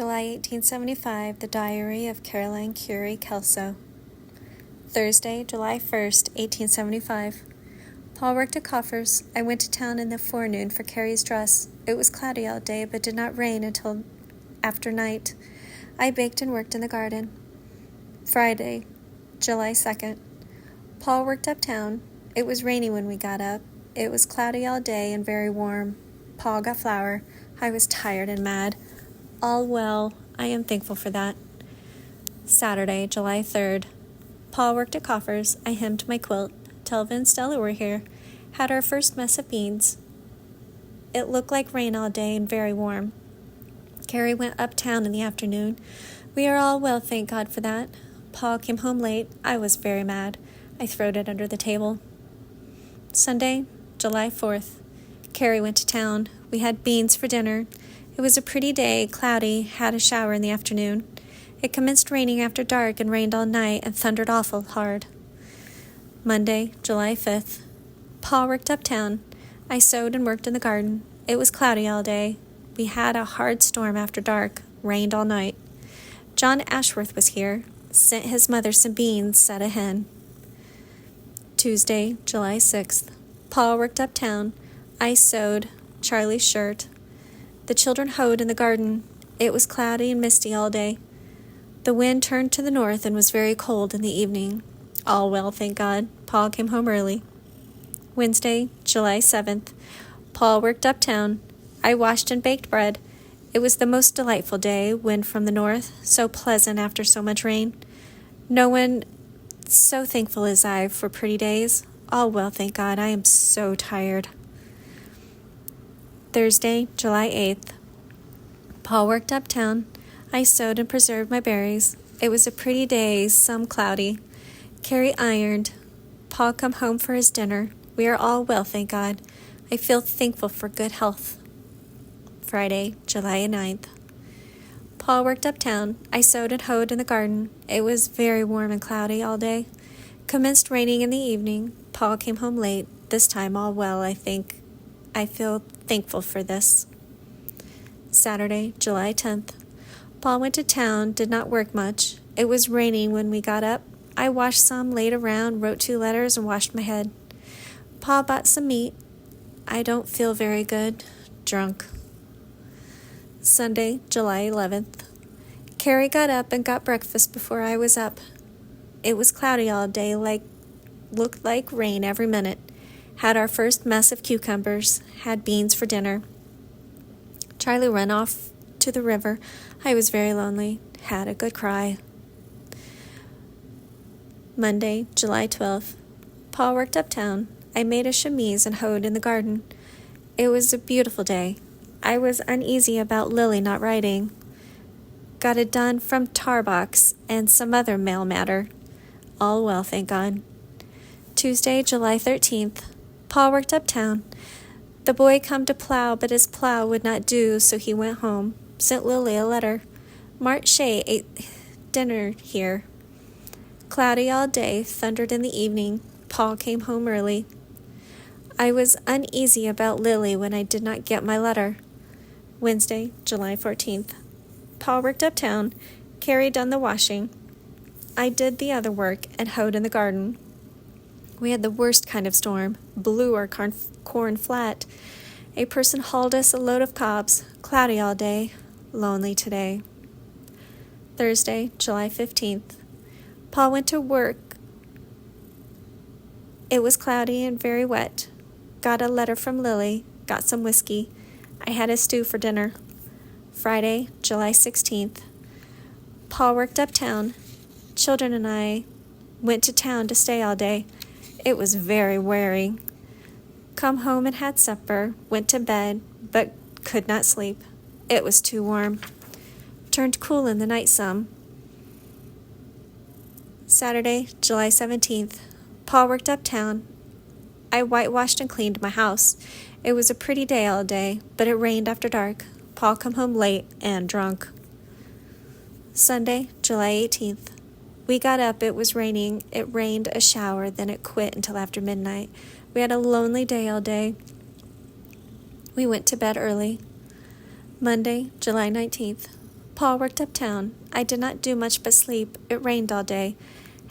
July 1875, The Diary of Caroline Currey Kelso. Thursday, July 1st, 1875. Paul worked at Coffers. I went to town in the forenoon for Carrie's dress. It was cloudy all day, but did not rain until after night. I baked and worked in the garden. Friday, July 2nd. Paul worked uptown. It was rainy when we got up. It was cloudy all day and very warm. Paul got flour. I was tired and mad. All well. I am thankful for that. Saturday, July 3rd. Paul worked at Coffers. I hemmed my quilt. Telva and Stella were here. Had our first mess of beans. It looked like rain all day and very warm. Carrie went uptown in the afternoon. We are all well, thank God for that. Paul came home late. I was very mad. I throwed it under the table. Sunday, July 4th. Carrie went to town. We had beans for dinner. It was a pretty day, cloudy, had a shower in the afternoon. It commenced raining after dark and rained all night and thundered awful hard. Monday, July 5th. Paul worked uptown. I sewed and worked in the garden. It was cloudy all day. We had a hard storm after dark, rained all night. John Ashworth was here, sent his mother some beans, said a hen. Tuesday, July 6th. Paul worked uptown. I sewed Charlie's shirt. The children hoed in the garden. It was cloudy and misty all day. The wind turned to the north and was very cold in the evening. All well, thank God. Paul came home early. Wednesday, July 7th. Paul worked uptown. I washed and baked bread. It was the most delightful day, wind from the north, so pleasant after so much rain. No one so thankful as I for pretty days. All well, thank God. I am so tired. Thursday, July 8th. Paul worked uptown. I sewed and preserved my berries. It was a pretty day, some cloudy. Carrie ironed. Paul come home for his dinner. We are all well, thank God. I feel thankful for good health. Friday, July 9th. Paul worked uptown. I sewed and hoed in the garden. It was very warm and cloudy all day. Commenced raining in the evening. Paul came home late. This time all well, I think. I feel thankful for this. Saturday, July 10th. Paul went to town, did not work much. It was raining when we got up. I washed some, laid around, wrote 2 letters, and washed my head. Paul bought some meat. I don't feel very good. Drunk. Sunday, July 11th. Carrie got up and got breakfast before I was up. It was cloudy all day, looked like rain every minute. Had our first mess of cucumbers. Had beans for dinner. Charlie ran off to the river. I was very lonely. Had a good cry. Monday, July 12th. Paul worked uptown. I made a chemise and hoed in the garden. It was a beautiful day. I was uneasy about Lily not writing. Got it done from Tarbox and some other mail matter. All well, thank God. Tuesday, July 13th. Paul worked uptown. The boy come to plow, but his plow would not do, so he went home. Sent Lily a letter. Mart Shea ate dinner here. Cloudy all day, thundered in the evening. Paul came home early. I was uneasy about Lily when I did not get my letter. Wednesday, July 14th. Paul worked uptown. Carrie done the washing. I did the other work and hoed in the garden. We had the worst kind of storm. Blew our corn flat. A person hauled us a load of cobs. Cloudy all day. Lonely today. Thursday, July 15th. Paul went to work. It was cloudy and very wet. Got a letter from Lily. Got some whiskey. I had a stew for dinner. Friday, July 16th. Paul worked uptown. Children and I went to town to stay all day. It was very wearing. Come home and had supper. Went to bed, but could not sleep. It was too warm. Turned cool in the night some. Saturday, July 17th. Paul worked uptown. I whitewashed and cleaned my house. It was a pretty day all day, but it rained after dark. Paul come home late and drunk. Sunday, July 18th. We got up. It was raining. It rained a shower, then it quit until after midnight. We had a lonely day all day. We went to bed early. Monday, July 19th. Paul worked uptown. I did not do much but sleep. It rained all day.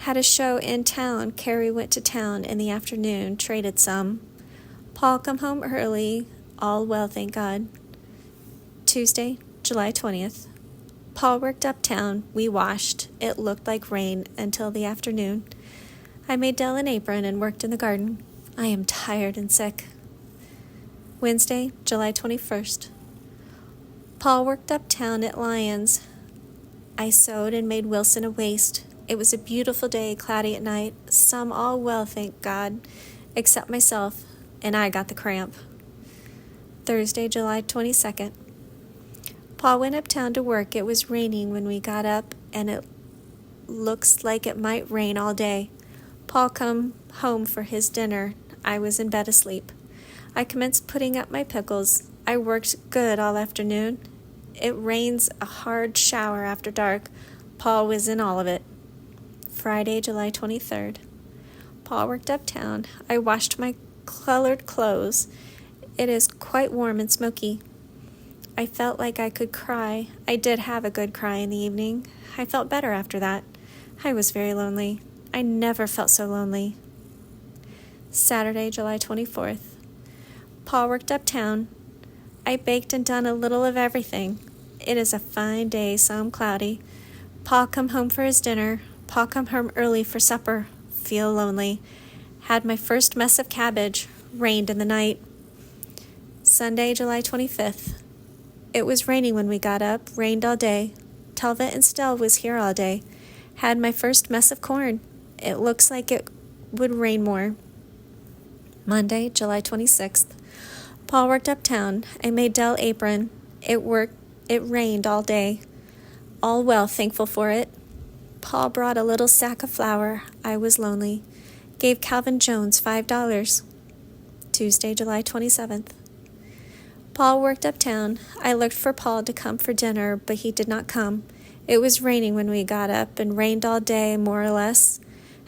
Had a show in town. Carrie went to town in the afternoon, traded some. Paul come home early. All well, thank God. Tuesday, July 20th. Paul worked uptown. We washed. It looked like rain until the afternoon. I made Dell an apron and worked in the garden. I am tired and sick. Wednesday, July 21st. Paul worked uptown at Lyons. I sewed and made Wilson a waist. It was a beautiful day, cloudy at night. Some all well, thank God, except myself, and I got the cramp. Thursday, July 22nd. Paul went uptown to work. It was raining when we got up, and it looks like it might rain all day. Paul come home for his dinner. I was in bed asleep. I commenced putting up my pickles. I worked good all afternoon. It rains a hard shower after dark. Paul was in all of it. Friday, July 23rd. Paul worked uptown. I washed my colored clothes. It is quite warm and smoky. I felt like I could cry. I did have a good cry in the evening. I felt better after that. I was very lonely. I never felt so lonely. Saturday, July 24th. Paul worked uptown. I baked and done a little of everything. It is a fine day, some cloudy. Paul come home for his dinner. Paul come home early for supper. Feel lonely. Had my first mess of cabbage. Rained in the night. Sunday, July 25th. It was raining when we got up. Rained all day. Talbot and Stell was here all day. Had my first mess of corn. It looks like it would rain more. Monday, July 26th. Paul worked uptown. I made Dell apron. It rained all day. All well, thankful for it. Paul brought a little sack of flour. I was lonely. Gave Calvin Jones $5. Tuesday, July 27th. Paul worked uptown. I looked for Paul to come for dinner, but he did not come. It was raining when we got up and rained all day, more or less.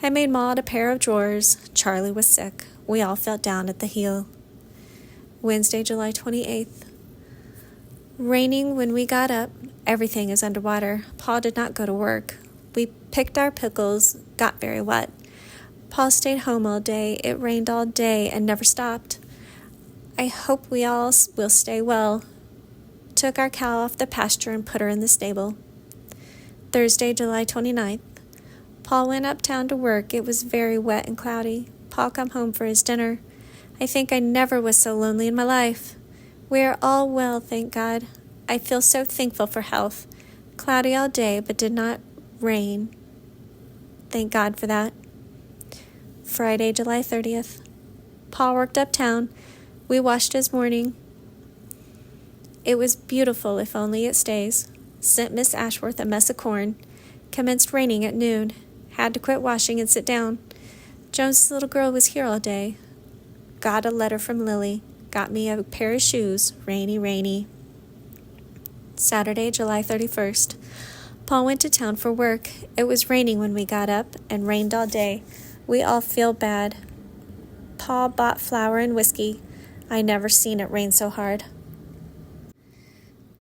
I made Maud a pair of drawers. Charlie was sick. We all felt down at the heel. Wednesday, July 28th. Raining when we got up. Everything is underwater. Paul did not go to work. We picked our pickles, got very wet. Paul stayed home all day. It rained all day and never stopped. I hope we all will stay well. Took our cow off the pasture and put her in the stable. Thursday, July 29th. Paul went uptown to work. It was very wet and cloudy. Paul come home for his dinner. I think I never was so lonely in my life. We are all well, thank God. I feel so thankful for health. Cloudy all day, but did not rain. Thank God for that. Friday, July 30th. Paul worked uptown. We washed his morning. It was beautiful, if only it stays. Sent Miss Ashworth a mess of corn. Commenced raining at noon. Had to quit washing and sit down. Jones's little girl was here all day. Got a letter from Lily. Got me a pair of shoes. Rainy, rainy. Saturday, July 31st. Paul went to town for work. It was raining when we got up and rained all day. We all feel bad. Paul bought flour and whiskey. I never seen it rain so hard.